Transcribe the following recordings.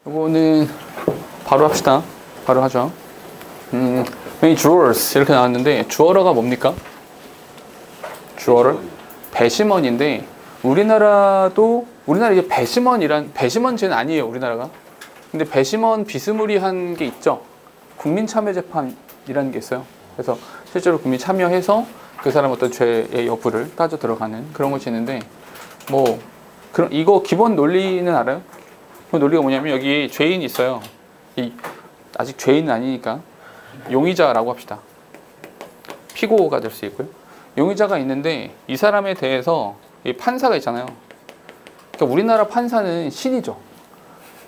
이거는 바로 합시다. 바로 하죠. many drawers 이렇게 나왔는데 주어러가 뭡니까? 주어러? 배심원인데 우리나라 이게 배심원제는 아니에요, 우리나라가. 근데 배심원 비스무리한 게 있죠. 국민참여재판이라는 게 있어요. 그래서 실제로 국민 참여해서 그 사람 어떤 죄의 여부를 따져 들어가는 그런 것이 있는데 이거 기본 논리는 알아요? 그 논리가 뭐냐면 여기 죄인이 있어요. 아직 죄인은 아니니까 용의자라고 합시다. 피고가 될 수 있고요. 용의자가 있는데 이 사람에 대해서 판사가 있잖아요. 그러니까 우리나라 판사는 신이죠.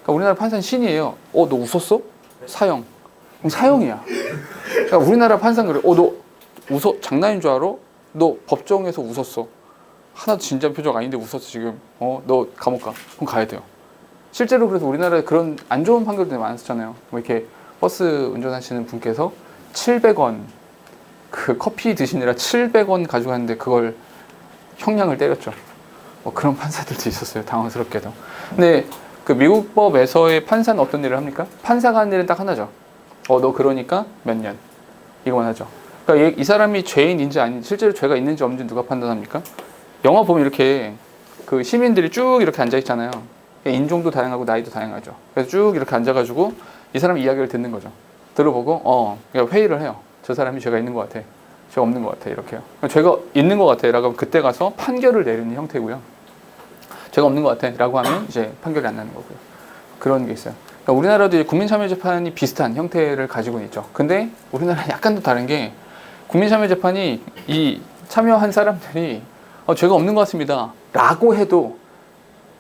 그러니까 우리나라 판사는 신이에요. 너 웃었어? 사형. 그럼 사형이야. 그러니까 우리나라 판사는 그래. 너 웃어? 장난인 줄 알아? 너 법정에서 웃었어. 하나도 진지한 표정 아닌데 웃었어 지금. 너 감옥 가. 그럼 가야 돼요. 실제로 그래서 우리나라에 그런 안 좋은 판결들이 많았잖아요. 뭐 이렇게 버스 운전하시는 분께서 700원 그 커피 드시느라 700원 가져갔는데 그걸 형량을 때렸죠. 그런 판사들도 있었어요. 당황스럽게도. 근데 그 미국 법에서의 판사는 어떤 일을 합니까? 판사가 하는 일은 딱 하나죠. 너 그러니까 몇 년. 이거만 하죠. 그러니까 이 사람이 죄인인지 아닌지 실제로 죄가 있는지 없는지 누가 판단합니까? 영화 보면 이렇게 그 시민들이 쭉 이렇게 앉아 있잖아요. 인종도 다양하고 나이도 다양하죠. 그래서 쭉 이렇게 앉아가지고 이 사람 이야기를 듣는 거죠. 들어보고 회의를 해요. 저 사람이 죄가 있는 것 같아. 죄가 없는 것 같아. 이렇게요. 죄가 있는 것 같아. 라고 하면 그때 가서 판결을 내리는 형태고요. 죄가 없는 것 같아. 라고 하면 이제 판결이 안 나는 거고요. 그런 게 있어요. 그러니까 우리나라도 국민참여재판이 비슷한 형태를 가지고 있죠. 근데 우리나라는 약간 더 다른 게 국민참여재판이 이 참여한 사람들이 죄가 없는 것 같습니다. 라고 해도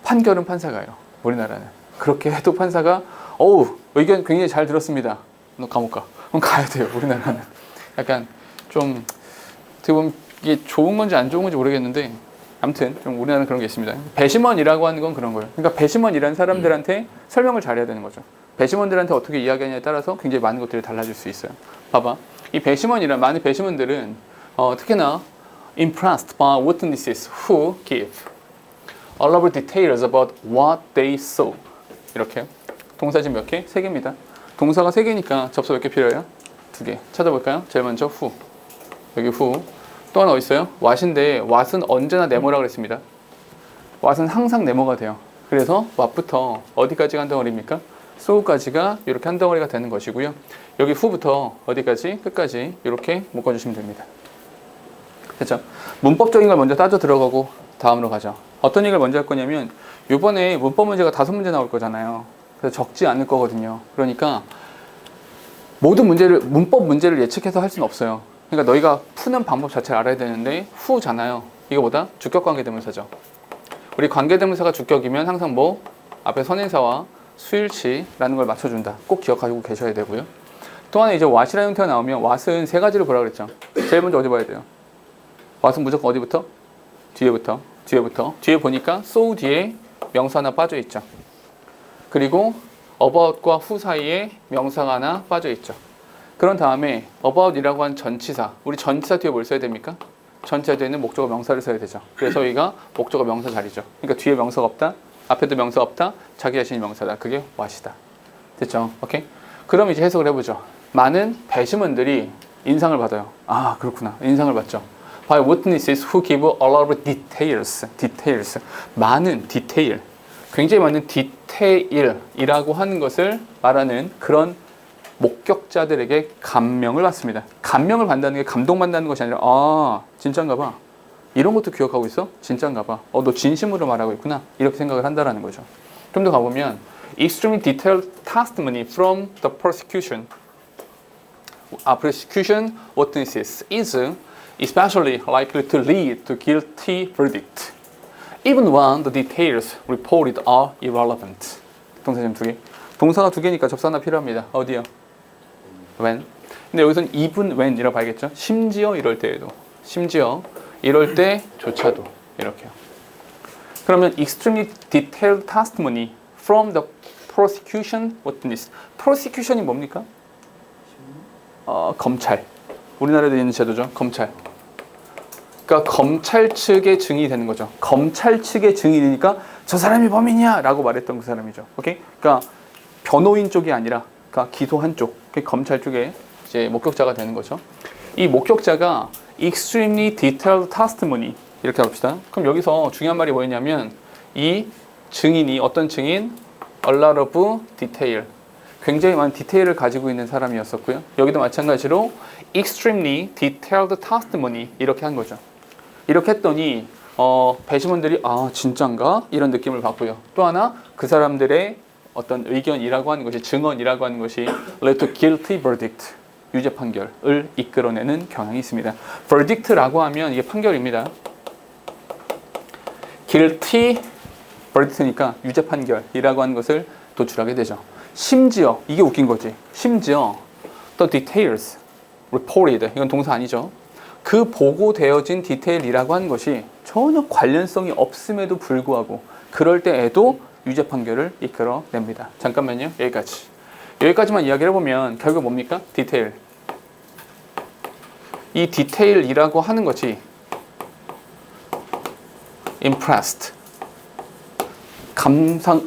판결은 판사가 해요. 우리나라는. 그렇게 해도 판사가 의견 굉장히 잘 들었습니다. 너 감옥 가. 그럼 가야 돼요. 우리나라는. 약간 좀 어떻게 보면 이게 좋은 건지 안 좋은 건지 모르겠는데 아무튼 좀 우리나라는 그런 게 있습니다. 배심원이라고 하는 건 그런 거예요. 그러니까 배심원이라는 사람들한테 설명을 잘해야 되는 거죠. 배심원들한테 어떻게 이야기하냐에 따라서 굉장히 많은 것들이 달라질 수 있어요. 봐봐. 이 배심원이란 많은 배심원들은 특히나 impressed by witnesses who give elaborate details about what they saw. 이렇게 동사진 몇 개? 3개입니다. 동사가 3개니까 접수 몇 개 필요해요? 2개. 찾아볼까요? 제일 먼저 who. 여기 who. 또 하나 어디 있어요? what인데 what은 언제나 네모라고 그랬습니다. what은 항상 네모가 돼요. 그래서 what부터 어디까지가 한 덩어리입니까? so까지가 이렇게 한 덩어리가 되는 것이고요. 여기 who부터 어디까지? 끝까지 이렇게 묶어주시면 됩니다. 됐죠? 문법적인 걸 먼저 따져 들어가고 다음으로 가죠. 어떤 얘기를 먼저 할 거냐면 이번에 문법 문제가 5문제 나올 거잖아요. 그래서 적지 않을 거거든요. 그러니까 모든 문법 문제를 예측해서 할 수는 없어요. 그러니까 너희가 푸는 방법 자체를 알아야 되는데 who잖아요. 이거보다 주격관계대명사죠. 우리 관계대명사가 주격이면 항상 앞에 선행사와 수일치라는 걸 맞춰준다. 꼭 기억하고 계셔야 되고요. 또 하나 이제 what이라는 형태가 나오면 what은 3가지를 보라 그랬죠. 제일 먼저 어디 봐야 돼요? what은 무조건 어디부터? 뒤에부터. 뒤에 보니까 so 뒤에 명사 하나 빠져 있죠. 그리고 about과 who 사이에 명사가 하나 빠져 있죠. 그런 다음에 about이라고 한 전치사, 우리 전치사 뒤에 뭘 써야 됩니까? 전치사 뒤에는 목적어 명사를 써야 되죠. 그래서 여기가 목적어 명사 자리죠. 그러니까 뒤에 명사가 없다, 앞에도 명사가 없다, 자기 자신이 명사다. 그게 what이다. 됐죠? 오케이? 그럼 이제 해석을 해보죠. 많은 배심원들이 인상을 받아요. 그렇구나. 인상을 받죠. by witnesses who give a lot of details. 많은 디테일. 굉장히 많은 디테일이라고 하는 것을 말하는 그런 목격자들에게 감명을 받습니다. 감명을 받는다는 게 감동받는다는 것이 아니라 진짠가 봐. 이런 것도 기억하고 있어? 진짠가 봐. 너 진심으로 말하고 있구나. 이렇게 생각을 한다는 거죠. 좀 더 가보면 extremely detailed testimony from the prosecution witnesses is especially likely to lead to guilty verdict, even when the details reported are irrelevant. 동사점 2개. 동사가 2개니까 접수 하나 필요합니다. 어디요? when. 근데 여기서는 even when이라고 봐야겠죠? 심지어 이럴 때에도. 심지어 이럴 때조차도. 이렇게요. 그러면 extremely detailed testimony from the prosecution witness. prosecution이 뭡니까? 검찰. 우리나라에 있는 제도죠. 검찰. 그러니까 검찰 측의 증인이 되는 거죠. 검찰 측의 증인이니까 저 사람이 범인이야 라고 말했던 그 사람이죠. 오케이? 그러니까 변호인 쪽이 아니라 그러니까 기소한 쪽, 검찰 쪽에 이제 목격자가 되는 거죠. 이 목격자가 extremely detailed testimony 이렇게 합시다. 그럼 여기서 중요한 말이 뭐였냐면 이 증인이 어떤 증인? a lot of detail. 굉장히 많은 디테일을 가지고 있는 사람이었었고요. 여기도 마찬가지로 extremely detailed testimony 이렇게 한 거죠. 이렇게 했더니 배심원들이 아 진짠가? 이런 느낌을 받고요. 또 하나 그 사람들의 어떤 의견이라고 하는 것이 증언이라고 하는 것이 led to guilty verdict 유죄 판결을 이끌어내는 경향이 있습니다. verdict라고 하면 이게 판결입니다. guilty verdict니까 유죄 판결이라고 하는 것을 도출하게 되죠. 심지어 이게 웃긴 거지. 심지어 the details reported 이건 동사 아니죠. 그 보고되어진 디테일이라고 하는 것이 전혀 관련성이 없음에도 불구하고 그럴 때에도 유죄 판결을 이끌어냅니다. 잠깐만요. 여기까지만 이야기를 해보면 결국 뭡니까? 디테일. 이 디테일이라고 하는 것이 impressed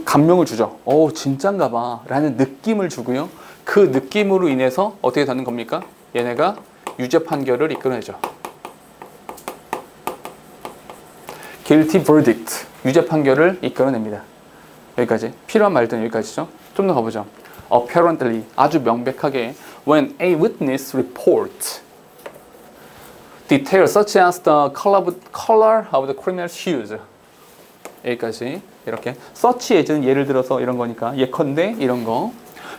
감명을 주죠. 오 진짠가 봐 라는 느낌을 주고요. 그 느낌으로 인해서 어떻게 되는 겁니까? 얘네가 유죄 판결을 이끌어내죠. guilty verdict 유죄 판결을 이끌어냅니다. 여기까지 필요한 말들은 여기까지죠. 좀 더 가보죠. apparently 아주 명백하게 when a witness reports details such as the color of the criminal's shoes 여기까지 이렇게 such as는 예를 들어서 이런 거니까 예컨대 이런 거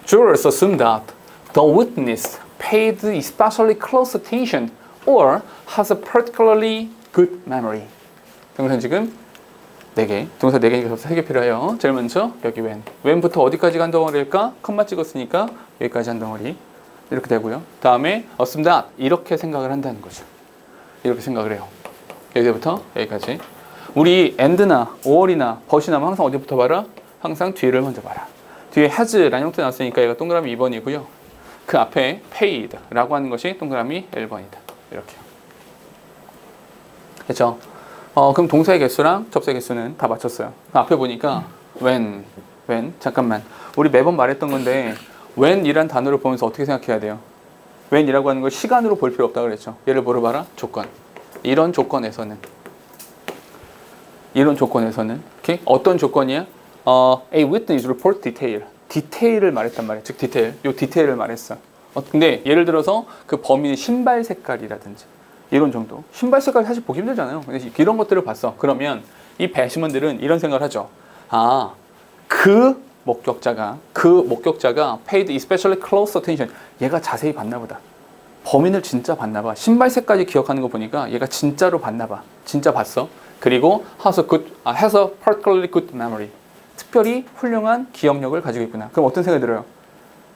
jurors assume that the witness paid especially close attention or has a particularly good memory 동사 지금 4개 동사 4개니까 3개 필요해요. 제일 먼저 여기 when부터 어디까지 간 덩어리일까? 컴마 찍었으니까 여기까지 한 덩어리 이렇게 되고요. 다음에 assume that 이렇게 생각을 한다는 거죠. 이렇게 생각을 해요. 여기부터 여기까지 우리 and나 or이나 but이 나면 항상 어디부터 봐라? 항상 뒤를 먼저 봐라. 뒤에 has라는 형태 나왔으니까 얘가 동그라미 2번이고요. 그 앞에 paid라고 하는 것이 동그라미 1번이다. 이렇게. 그렇죠? 그럼 동사의 개수랑 접수의 개수는 다 맞췄어요. 앞에 보니까 when 잠깐만 우리 매번 말했던 건데 when이란 단어를 보면서 어떻게 생각해야 돼요? when이라고 하는 걸 시간으로 볼 필요 없다고 그랬죠. 얘를 물어봐라. 조건. 이런 조건에서는 오케이? 어떤 조건이야? A witness report detail. 디테일을 말했단 말이야. 즉 디테일. 요 디테일을 말했어. 근데 예를 들어서 그 범인의 신발 색깔이라든지 이런 정도. 신발 색깔 사실 보기 힘들잖아요. 이런 것들을 봤어. 그러면 이 배심원들은 이런 생각을 하죠. 아, 그 목격자가 paid especially close attention. 얘가 자세히 봤나 보다. 범인을 진짜 봤나 봐. 신발 색까지 기억하는 거 보니까 얘가 진짜로 봤나 봐. 진짜 봤어. 그리고 has a particularly good memory. 특별히 훌륭한 기억력을 가지고 있구나. 그럼 어떤 생각이 들어요?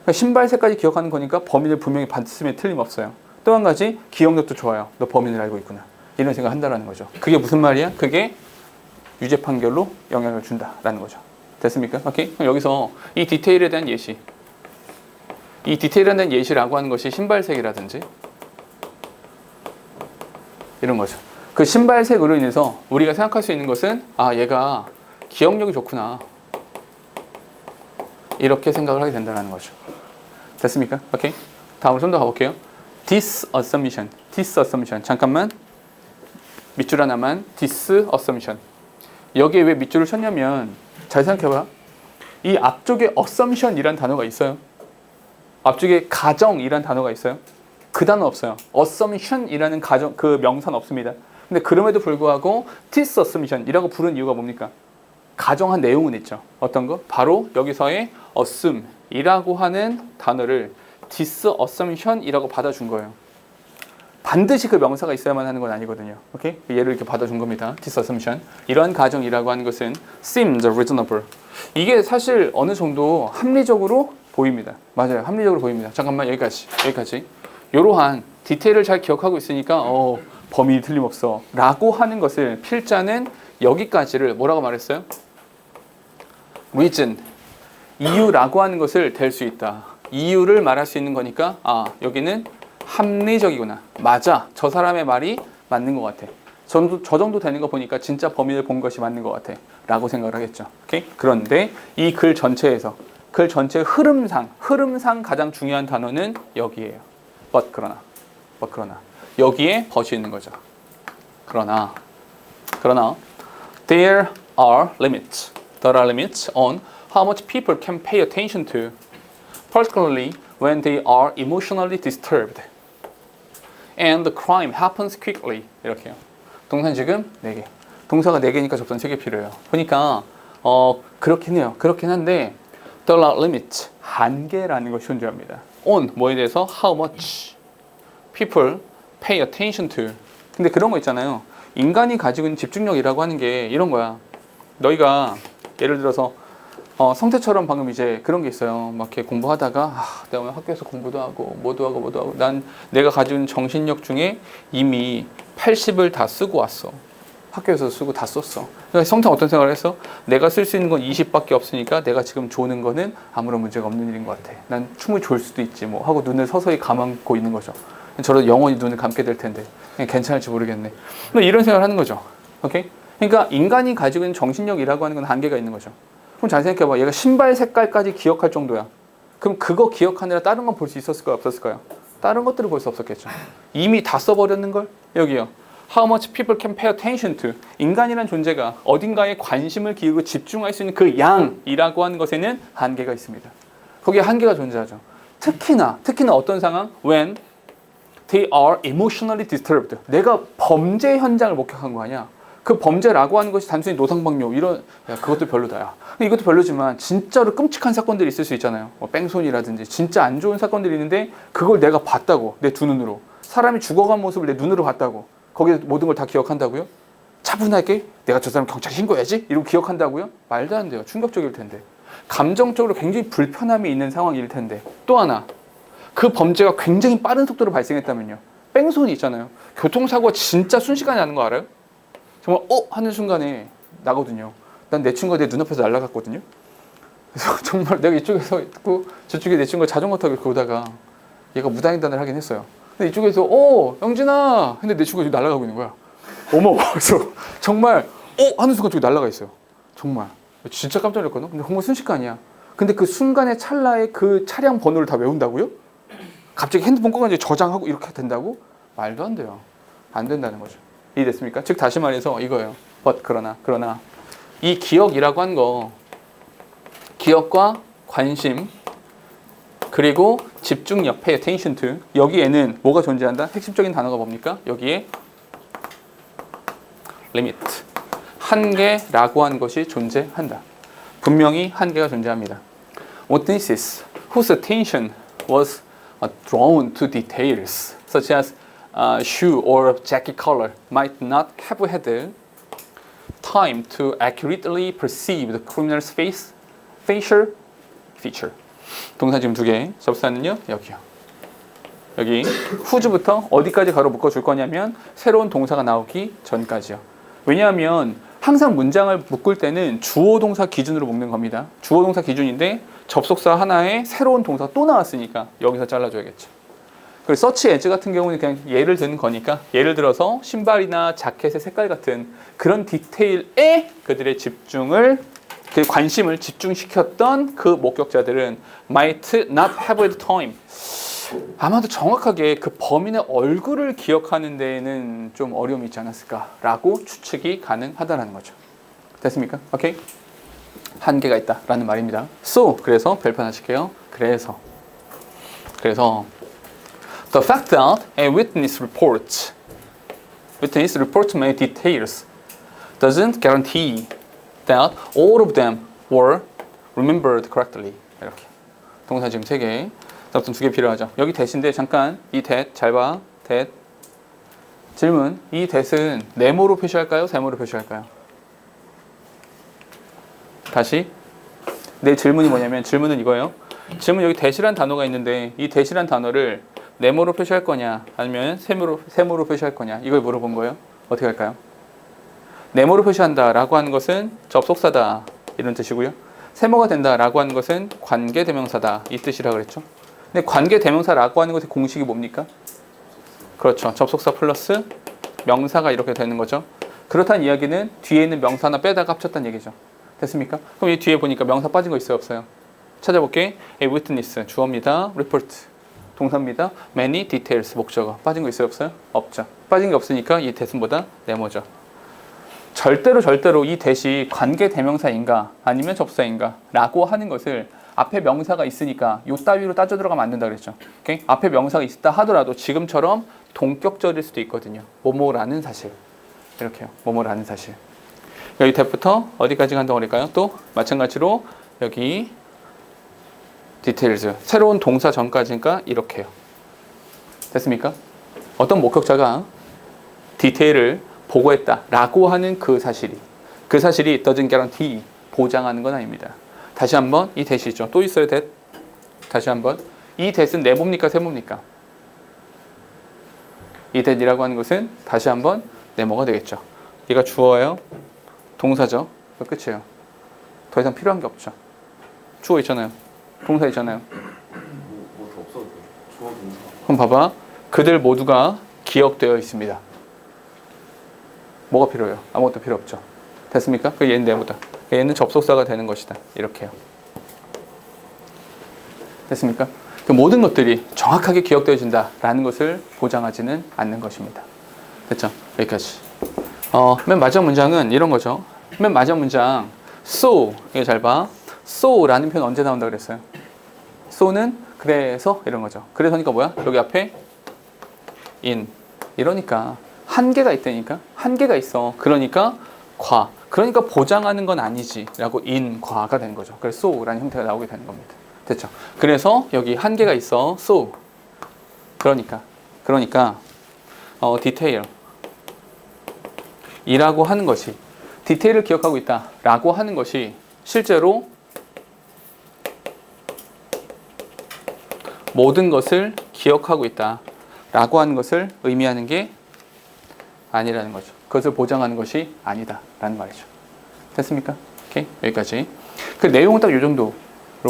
그러니까 신발 색까지 기억하는 거니까 범인을 분명히 봤으면 틀림없어요. 또 한 가지 기억력도 좋아요. 너 범인을 알고 있구나. 이런 생각을 한다라는 거죠. 그게 무슨 말이야? 그게 유죄 판결로 영향을 준다라는 거죠. 됐습니까? 오케이. 그럼 여기서 이 디테일에 대한 예시. 이 디테일에 대한 예시라고 하는 것이 신발색이라든지 이런 거죠. 그 신발색으로 인해서 우리가 생각할 수 있는 것은 아 얘가 기억력이 좋구나. 이렇게 생각을 하게 된다는 거죠. 됐습니까? 오케이. 다음으로 좀 더 가볼게요. disassumption. 잠깐만. 밑줄 하나만. disassumption. 여기에 왜 밑줄을 쳤냐면 잘 생각해봐. 이 앞쪽에 assumption이란 단어가 있어요. 앞쪽에 가정이란 단어가 있어요. 그 단어 없어요. assumption이라는 가정 그 명사는 없습니다. 근데 그럼에도 불구하고 disassumption이라고 부른 이유가 뭡니까? 가정한 내용은 있죠. 어떤 거? 바로 여기서의 assume이라고 하는 단어를 disassumption이라고 받아준 거예요. 반드시 그 명사가 있어야만 하는 건 아니거든요. 오케이? 얘를 이렇게 받아준 겁니다. disassumption. 이런 가정이라고 하는 것은 seems reasonable. 이게 사실 어느 정도 합리적으로 보입니다. 맞아요. 합리적으로 보입니다. 잠깐만 여기까지. 이러한 디테일을 잘 기억하고 있으니까 범인이 틀림없어 라고 하는 것을 필자는 여기까지를 뭐라고 말했어요? reason. 이유라고 하는 것을 댈 수 있다. 이유를 말할 수 있는 거니까 아 여기는 합리적이구나. 맞아. 저 사람의 말이 맞는 것 같아. 저 정도 되는 거 보니까 진짜 범인을 본 것이 맞는 것 같아 라고 생각을 하겠죠. 오케이? 그런데 이 글 전체에서 글 전체의 흐름상 가장 중요한 단어는 여기에요. 그러나 여기에 but이 있는 거죠. 그러나 there are limits on how much people can pay attention to, particularly when they are emotionally disturbed. And the crime happens quickly. 이렇게요. 동사 지금 4개. 동사가 4개니까 접선 3개 필요해요. 그러니까 그렇긴 해요. 그렇긴 한데 there are limits. 한계라는 것이 존재합니다. on 뭐에 대해서 how much people pay attention to. 근데 그런 거 있잖아요. 인간이 가지고 있는 집중력이라고 하는 게 이런 거야. 너희가 예를 들어서 성태처럼 방금 이제 그런 게 있어요. 막 이렇게 공부하다가 내가 오늘 학교에서 공부도 하고 뭐도 하고 난 내가 가지고 있는 정신력 중에 이미 80을 다 쓰고 왔어. 학교에서 쓰고 다 썼어. 그러니까 성태 어떤 생각을 했어? 내가 쓸 수 있는 건 20밖에 없으니까 내가 지금 조는 거는 아무런 문제가 없는 일인 것 같아. 난 충분히 졸 수도 있지 뭐 하고 눈을 서서히 감고 있는 거죠. 저러다 영원히 눈을 감게 될 텐데 괜찮을지 모르겠네. 이런 생각을 하는 거죠. 오케이? 그러니까 인간이 가지고 있는 정신력이라고 하는 건 한계가 있는 거죠. 그럼 잘 생각해봐. 얘가 신발 색깔까지 기억할 정도야. 그럼 그거 기억하느라 다른 건 볼 수 있었을까요? 없었을까요? 다른 것들을 볼 수 없었겠죠. 이미 다 써버렸는 걸? 여기요. How much people can pay attention to. 인간이란 존재가 어딘가에 관심을 기울이고 집중할 수 있는 그 양이라고 하는 것에는 한계가 있습니다. 거기에 한계가 존재하죠. 특히나 어떤 상황? When they are emotionally disturbed. 내가 범죄 현장을 목격한 거 아니야. 그 범죄라고 하는 것이 단순히 노상방뇨 이런 그것도 별로다. 야. 이것도 별로지만 진짜로 끔찍한 사건들이 있을 수 있잖아요. 뺑소니라든지 진짜 안 좋은 사건들이 있는데 그걸 내가 봤다고 내 두 눈으로 사람이 죽어간 모습을 내 눈으로 봤다고 거기에 모든 걸 다 기억한다고요? 차분하게 내가 저 사람 경찰에 신고해야지 이러고 기억한다고요? 말도 안 돼요. 충격적일 텐데 감정적으로 굉장히 불편함이 있는 상황일 텐데 또 하나 그 범죄가 굉장히 빠른 속도로 발생했다면요. 뺑소니 있잖아요. 교통사고가 진짜 순식간에 나는 거 알아요? 정말 하는 순간에 나거든요. 난 내 친구가 내 눈앞에서 날아갔거든요. 그래서 정말 내가 이쪽에서 있고 저쪽에 내 친구가 자전거 타고 오다가 얘가 무단횡단을 하긴 했어요. 근데 이쪽에서 영진아 근데 내 친구가 지금 날아가고 있는 거야. 어머 그래서 정말 하는 순간 저기 날아가 있어요. 정말 진짜 깜짝 놀랐거든. 근데 정말 순식간이야. 근데 그 순간의 찰나에 그 차량 번호를 다 외운다고요? 갑자기 핸드폰 꺼가지고 저장하고 이렇게 된다고? 말도 안 돼요. 안 된다는 거죠. 이해됐습니까? 즉 다시 말해서 이거예요. 그러나 이 기억이라고 한 거 기억과 관심 그리고 집중력 pay attention to 여기에는 뭐가 존재한다? 핵심적인 단어가 뭡니까? 여기에 limit 한계라고 하는 것이 존재한다. 분명히 한계가 존재합니다. Witnesses whose attention was drawn to details such as shoe or jacket color might not have had time to accurately perceive the criminal's facial feature. 동사 지금 2개. 접사는요 여기요. 여기 whose부터 어디까지 가로 묶어줄 거냐면 새로운 동사가 나오기 전까지요. 왜냐하면 항상 문장을 묶을 때는 주어 동사 기준으로 묶는 겁니다. 주어 동사 기준인데 접속사 하나에 새로운 동사가 또 나왔으니까 여기서 잘라줘야겠죠. 그리고 서치 에즈 같은 경우는 그냥 예를 든 거니까 예를 들어서 신발이나 자켓의 색깔 같은 그런 디테일에 그들의 집중을 그 관심을 집중시켰던 그 목격자들은 might not have had time 아마도 정확하게 그 범인의 얼굴을 기억하는 데에는 좀 어려움이 있지 않았을까라고 추측이 가능하다는 거죠. 됐습니까? 오케이? 한계가 있다라는 말입니다. So 그래서 별표 하나 칠게요. 그래서 the fact that a witness reports many details doesn't guarantee that all of them were remembered correctly. 이렇게 동사 지금 3개. 답변 2개 필요하죠. 여기 that인데 잠깐 이 that 잘 봐. that 질문. 이 that은 네모로 표시할까요? 세모로 표시할까요? 다시 내 질문이 뭐냐면 질문은 이거예요. 질문 여기 that이란 단어가 있는데 이 that이란 단어를 네모로 표시할 거냐 아니면 세모로 표시할 거냐 이걸 물어본 거예요. 어떻게 할까요? 네모로 표시한다라고 하는 것은 접속사다 이런 뜻이고요. 세모가 된다라고 하는 것은 관계대명사다 이 뜻이라 그랬죠. 근데 관계대명사라고 하는 것의 공식이 뭡니까? 그렇죠. 접속사 플러스 명사가 이렇게 되는 거죠. 그렇다는 이야기는 뒤에 있는 명사 하나 빼다가 합쳤다는 얘기죠. 됐습니까? 그럼 이 뒤에 보니까 명사 빠진 거 있어요 없어요? 찾아볼게. A witness 주어입니다. report 동사입니다. many details 목적어. 빠진 거 있어요 없어요? 없죠. 빠진 게 없으니까 이 that은보다 네모죠. 절대로 이 that이 관계 대명사인가 아니면 접사인가 라고 하는 것을 앞에 명사가 있으니까 요 따위로 따져 들어가면 안 된다 그랬죠. 오케이? 앞에 명사가 있다 하더라도 지금처럼 동격절일 수도 있거든요. 뭐뭐라는 사실. 이렇게요. 뭐뭐라는 사실. 여기 that부터 어디까지 간다고 그럴까요? 또 마찬가지로 여기 details 새로운 동사 전까지니까 이렇게요. 됐습니까? 어떤 목격자가 디테일을 보고했다 라고 하는 그 사실이 doesn't guarantee 보장하는 건 아닙니다. 다시 한번 이 that이죠. 또 있어요 that. 다시 한번 이 that은 네모입니까 세모입니까? 이 that이라고 하는 것은 다시 한번 네모가 되겠죠. 얘가 주어예요. 동사죠. 끝이에요. 더 이상 필요한 게 없죠. 주어 있잖아요. 동사 있잖아요. 뭐더 없어도 돼. 주어 동사. 그럼 봐봐. 그들 모두가 기억되어 있습니다. 뭐가 필요해요? 아무것도 필요 없죠. 됐습니까? 그 얘는 네모다. 얘는 접속사가 되는 것이다. 이렇게요. 됐습니까? 그 모든 것들이 정확하게 기억되어진다라는 것을 보장하지는 않는 것입니다. 됐죠? 여기까지. 맨 마지막 문장은 이런 거죠. 맨 마지막 문장 so 이거 잘 봐. so라는 표현 언제 나온다 그랬어요? so는 그래서 이런 거죠. 그래서니까 뭐야? 여기 앞에 in 이러니까 한계가 있다니까. 한계가 있어. 그러니까 과. 그러니까 보장하는 건 아니지 라고 in 과가 되는 거죠. 그래서 so라는 형태가 나오게 되는 겁니다. 됐죠? 그래서 여기 한계가 있어. so 그러니까 detail 이라고 하는 것이 디테일을 기억하고 있다 라고 하는 것이 실제로 모든 것을 기억하고 있다 라고 하는 것을 의미하는 게 아니라는 거죠. 그것을 보장하는 것이 아니다 라는 말이죠. 됐습니까? 오케이, 여기까지. 그 내용은 딱 이 정도로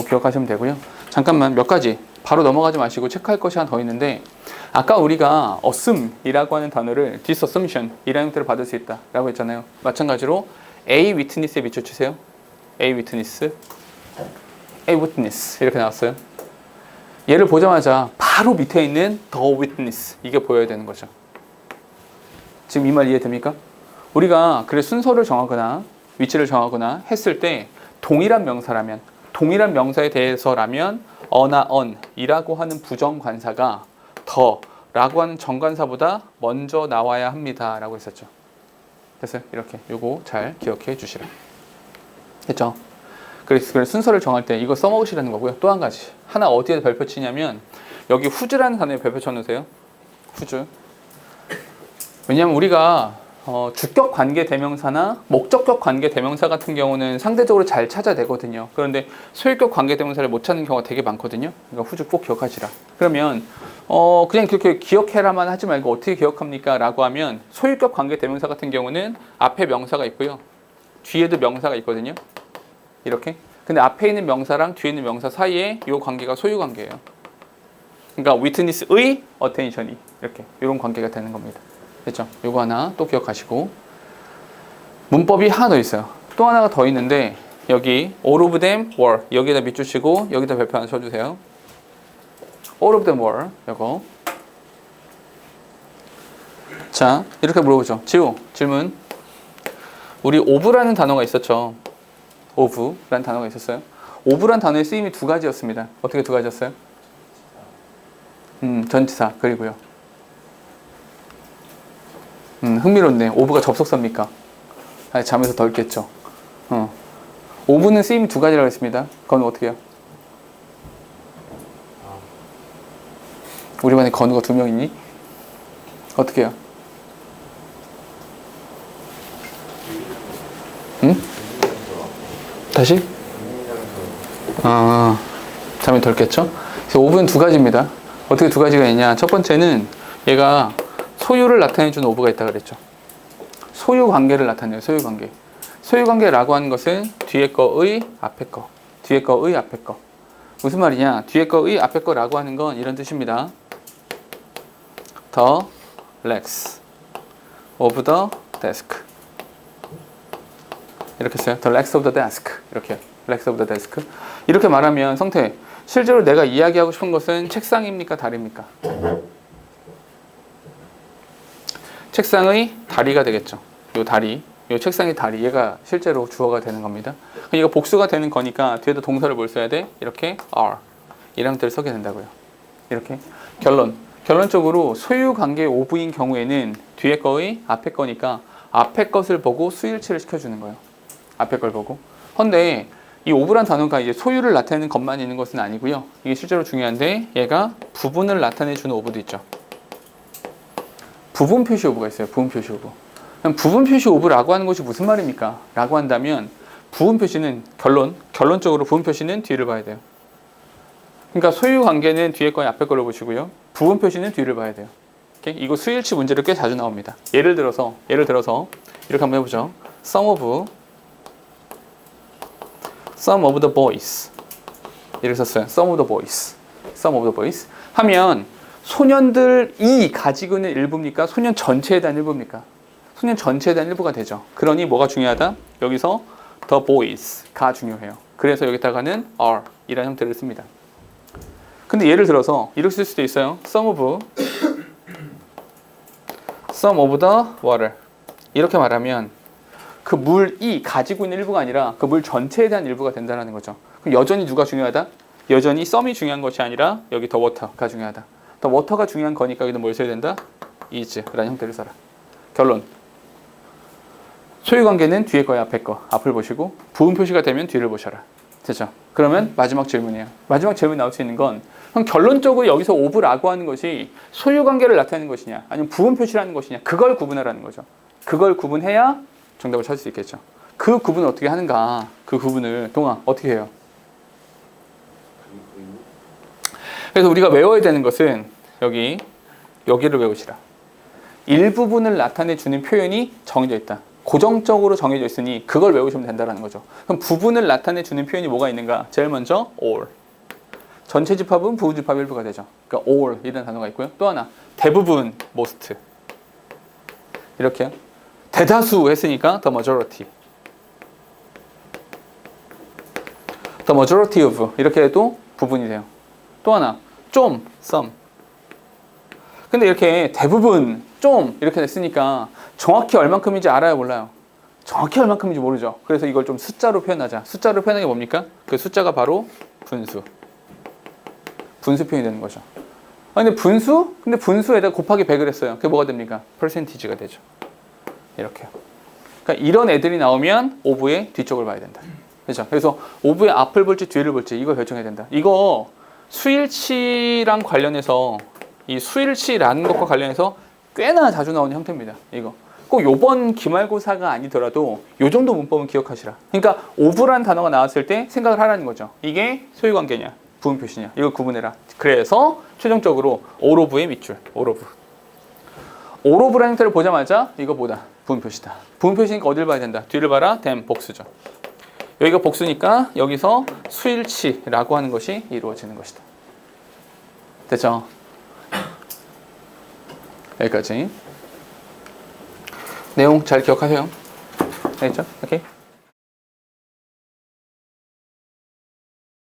기억하시면 되고요. 잠깐만 몇 가지 바로 넘어가지 마시고 체크할 것이 하나 더 있는데, 아까 우리가 assume 이라고 하는 단어를 disassumption 이라는 형태로 받을 수 있다 라고 했잖아요. 마찬가지로 A witness에 비춰주세요. A witness 이렇게 나왔어요. 얘를 보자마자 바로 밑에 있는 the witness 이게 보여야 되는 거죠. 지금 이 말 이해됩니까? 우리가 그래 순서를 정하거나 위치를 정하거나 했을 때 동일한 명사라면, 동일한 명사에 대해서라면 어나 on이라고 하는 부정관사가 더 라고 하는 정관사보다 먼저 나와야 합니다 라고 했었죠. 됐어요? 이렇게 요거 잘 기억해 주시라. 됐죠? 그래서 순서를 정할 때 이거 써먹으시라는 거고요. 또 한 가지 하나 어디에 별표 치냐면 여기 who's라는 단어에 별표 쳐놓으세요. who's. 왜냐하면 우리가 주격 관계 대명사나 목적격 관계 대명사 같은 경우는 상대적으로 잘 찾아내거든요. 그런데 소유격 관계 대명사를 못 찾는 경우가 되게 많거든요. 그러니까 who's 꼭 기억하시라. 그러면 그냥 그렇게 기억해라만 하지 말고 어떻게 기억합니까? 라고 하면 소유격 관계 대명사 같은 경우는 앞에 명사가 있고요. 뒤에도 명사가 있거든요. 이렇게. 근데 앞에 있는 명사랑 뒤에 있는 명사 사이에 이 관계가 소유 관계예요. 그러니까 witness의 attention이 이렇게 이런 관계가 되는 겁니다. 됐죠? 요거 하나 또 기억하시고, 문법이 하나 더 있어요. 또 하나가 더 있는데 여기 all of them were 여기다 밑주시고 여기다 별표 하나 쳐주세요. all of them were 요거. 자, 이렇게 물어보죠. 지우 질문. 우리 of라는 단어가 있었죠. of라는 단어가 있었어요. of라는 단어의 쓰임이 두 가지였습니다. 어떻게 두 가지였어요? 전치사 그리고요. 흥미롭네. of가 접속사입니까? 아니, 잠에서 덜 깼죠. of는 쓰임이 두 가지라고 했습니다. 그건 어떻게 해요? 우리 반에 건우가 2명 있니? 어떻게 해요? 응? 다시? 잠이 덜 깼죠? 그래서 of는 두 가지입니다. 어떻게 두 가지가 있냐? 첫 번째는 얘가 소유를 나타내주는 of가 있다고 그랬죠. 소유 관계를 나타내요. 소유 관계. 소유 관계라고 하는 것은 뒤에 거의 앞에 거. 뒤에 거의 앞에 거. 무슨 말이냐? 뒤에 거의 앞에 거라고 하는 건 이런 뜻입니다. The legs of the desk. 이렇게 써요. The legs of the desk. 이렇게. legs of the desk. 이렇게 말하면 성태, 실제로 내가 이야기하고 싶은 것은 책상입니까? 다리입니까? 책상의 다리가 되겠죠. 요 다리, 요 책상의 다리, 얘가 실제로 주어가 되는 겁니다. 이거 복수가 되는 거니까 뒤에도 동사를 뭘 써야 돼? 이렇게 are 이런 형태를 쓰게 된다고요. 이렇게 결론적으로 소유 관계 오브인 경우에는 뒤에 거의 앞에 거니까 앞에 것을 보고 수일치를 시켜주는 거예요. 앞에 걸 보고. 근데 이 오브란 단어가 이제 소유를 나타내는 것만 있는 것은 아니고요. 이게 실제로 중요한데 얘가 부분을 나타내주는 오브도 있죠. 부분 표시 오브가 있어요. 부분 표시 오브. 그럼 부분 표시 오브라고 하는 것이 무슨 말입니까? 라고 한다면 부분 표시는 결론적으로 부분 표시는 뒤를 봐야 돼요. 그러니까 소유 관계는 뒤에 거에 앞에 걸로 보시고요. 부분 표시는 뒤를 봐야 돼요. 오케이? 이거 수일치 문제로 꽤 자주 나옵니다. 예를 들어서 이렇게 한번 해보죠. Some of the boys 이렇게 썼어요. Some of the boys 하면 소년들이 가지고 있는 일부입니까? 소년 전체에 대한 일부입니까? 소년 전체에 대한 일부가 되죠. 그러니 뭐가 중요하다? 여기서 the boys가 중요해요. 그래서 여기다가는 are 이라는 형태를 씁니다. 근데 예를 들어서 이렇게 쓸 수도 있어요. Some of the water 이렇게 말하면 그 물이 가지고 있는 일부가 아니라 그 물 전체에 대한 일부가 된다는 거죠. 그럼 여전히 누가 중요하다? 여전히 some이 중요한 것이 아니라 여기 the water가 중요하다. the water가 중요한 거니까 여기는 뭘 써야 된다? is라는 형태를 써라. 결론. 소유관계는 뒤에 거야 앞에 거. 앞을 보시고 부분 표시가 되면 뒤를 보셔라. 됐죠? 그러면 마지막 질문이에요. 마지막 질문 나올 수 있는 건 그럼 결론적으로 여기서 오브라고 하는 것이 소유관계를 나타내는 것이냐 아니면 부분 표시라는 것이냐 그걸 구분하라는 거죠. 그걸 구분해야 정답을 찾을 수 있겠죠. 그 구분을 어떻게 하는가? 그 구분을 동아 어떻게 해요? 그래서 우리가 외워야 되는 것은 여기를 외우시라. 일부분을 나타내주는 표현이 정해져 있다. 고정적으로 정해져 있으니 그걸 외우시면 된다는 거죠. 그럼 부분을 나타내주는 표현이 뭐가 있는가? 제일 먼저 all. 전체 집합은 부분 집합 일부가 되죠. 그러니까 all 이라는 단어가 있고요. 또 하나 대부분 most. 이렇게요. 대다수 했으니까 the majority. the majority of 이렇게 해도 부분이 돼요. 또 하나 좀 some. 근데 이렇게 대부분 좀 이렇게 됐으니까 정확히 얼만큼인지 알아요 몰라요? 정확히 얼만큼인지 모르죠. 그래서 이걸 좀 숫자로 표현하자. 숫자로 표현하는 게 뭡니까? 그 숫자가 바로 분수 표현이 되는 거죠. 근데 분수에다 곱하기 100을 했어요. 그게 뭐가 됩니까? 퍼센티지가 되죠. 이렇게요. 그러니까 이런 애들이 나오면 오브의 뒤쪽을 봐야 된다. 그렇죠? 그래서 오브의 앞을 볼지 뒤를 볼지 이걸 결정해야 된다. 이거 수일치랑 관련해서 이 수일치라는 것과 관련해서 꽤나 자주 나오는 형태입니다. 이거 꼭 요번 기말고사가 아니더라도 요 정도 문법은 기억하시라. 그러니까 오브란 단어가 나왔을 때 생각을 하라는 거죠. 이게 소유관계냐 부분 표시냐 이걸 구분해라. 그래서 최종적으로 all of의 밑줄 all of라는 형태를 보자마자 이거 뭐다? 부분 표시다. 부분 표시니까 어딜 봐야 된다? 뒤를 봐라. then 복수죠. 여기가 복수니까 여기서 수일치라고 하는 것이 이루어지는 것이다. 됐죠? 여기까지. 내용 잘 기억하세요. 알겠죠? 오케이.